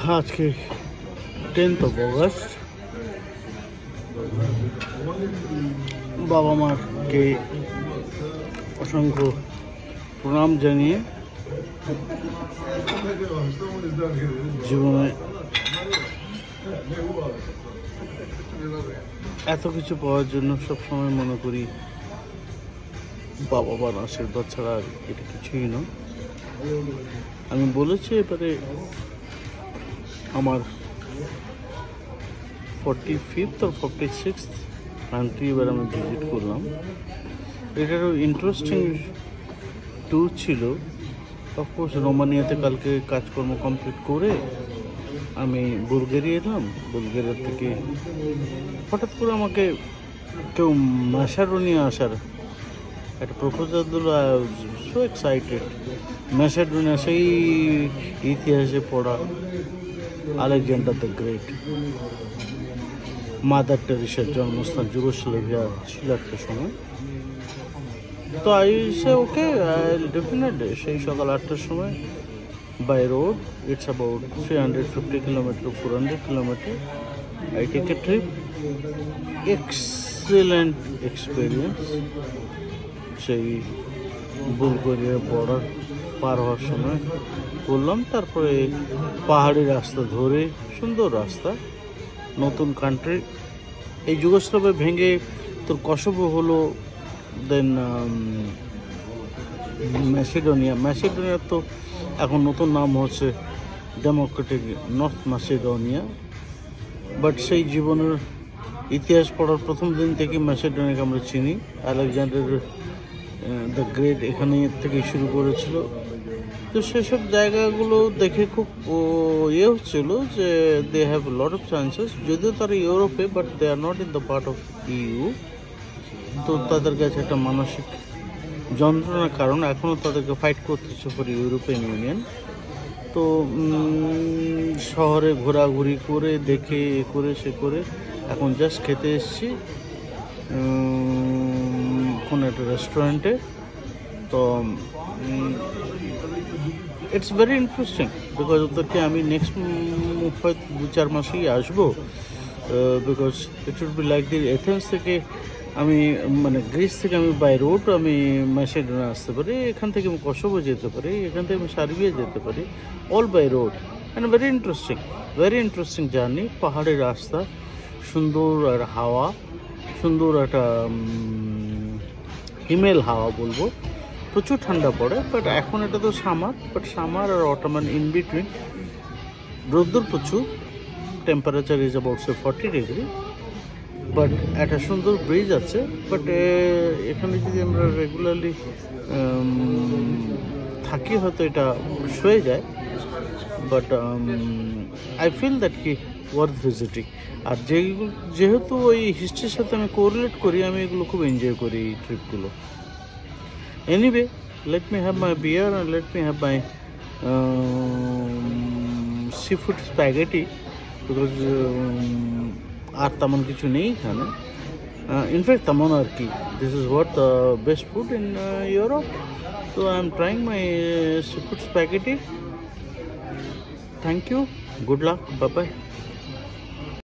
आज के 10th of August बाबा मार के असंख्य प्रणाम जानिए জীবনে এত কিছু পাওয়ার জন্য সব সময় মনে করি বাবা মার আশীর্বাদ ছাড়া আর এটা কিছুই না। আমি বলেছি এবারে আমার 45th or 46th কান্ট্রি এবার আমি ভিজিট করলাম। এটারও ইন্টারেস্টিং ট্যুর ছিল। অফকোর্স রোমানিয়াতে কালকে কাজকর্ম কমপ্লিট করে আমি বুলগেরিয়া এলাম। বুলগেরিয়া থেকে হঠাৎ করে আমাকে কেউ ম্যাসেডোনিয়া আসার একটা প্রপোজাল দিল। So excited. ম্যাসেডোনিয়া সেই ইতিহাসে পড়া আলেকজান্ডার দ্য গ্রেট, মাদার টেরেসার জন্মস্থান যুগোস্লাভিয়া ছিল একটা সময়। তো আইসে ওকে ডেফিনেটলি সেই সকাল 8টার সময় by road, it's about 350 kilometre 400 kilometre. I take a trip, excellent experience. সেই বুলগেরিয়ার বর্ডার পার হওয়ার সময় করলাম। তারপরে পাহাড়ি রাস্তা ধরে, সুন্দর রাস্তা, নতুন কান্ট্রি। এই যুগোস্লাভিয়া ভেঙে তোর কসোভো হলো, দেন ম্যাসেডোনিয়ার তো এখন নতুন নাম হচ্ছে ডেমোক্রেটিক নর্থ ম্যাসেডোনিয়া। বাট সেই জীবনের ইতিহাস পড়ার প্রথম দিন থেকে ম্যাসেডোনিয়াকে আমরা চিনি। আলেকজান্ডার দ্য গ্রেট এখানে থেকে শুরু করেছিল। তো সেসব জায়গাগুলো দেখে খুব হচ্ছিল যে they have lot of chances, যদিও তারা ইউরোপে, but they are not in the part of EU. তো তাদের কাছে একটা মানসিক যন্ত্রণার কারণ এখনও তাদেরকে ফাইট করতেছে ফর ইউরোপিয়ান ইউনিয়ন। তো শহরে ঘোরাঘুরি করে দেখে এ করে সে করে এখন জাস্ট খেতে এসেছি কোনো একটা রেস্টুরেন্টে। তো ইটস ভেরি ইন্টারেস্টিং বিকজ ওদেরকে আমি নেক্সট হয়তো 2-4 মাসেই আসবো। Because it would be like the Athens থেকে আমি মানে গ্রিস থেকে আমি বাই রোড আমি ম্যাসেডোনিয়া আসতে পারি, এখান থেকে আমি কসোভো যেতে পারি, এখান থেকে আমি সার্বিয়া যেতে পারি, all by road. And very interesting journey. পাহাড়ি রাস্তা, সুন্দর আর হাওয়া, সুন্দর একটা হিমেল হাওয়া বলবো। প্রচুর ঠান্ডা পড়ে, বাট এখন এটা তো সামার, বাট সামার আর অটোমান ইন বিটুইন। রোদ্দুর প্রচুর, temperature is about 40 degree. But একটা সুন্দর ব্রিজ আছে। বাট এখানে যদি আমরা রেগুলারলি থাকি হয়তো এটা সয়ে যায়। বাট আই ফিল দ্যাট কি ওয়ার্থ ভিজিটিং। আর যেহেতু ওই হিস্ট্রির সাথে আমি কোরিলেট করি, আমি এগুলো খুব এনজয় করি এই ট্রিপগুলো। Anyway, let me have my beer and let me have my sea food spaghetti, because আর তেমন কিছু নেই এখানে। ইনফ্যাক্ট তেমন আর কি, this is what the best food in Europe. So I am trying my seafood spaghetti. Thank you. Good luck. Bye bye.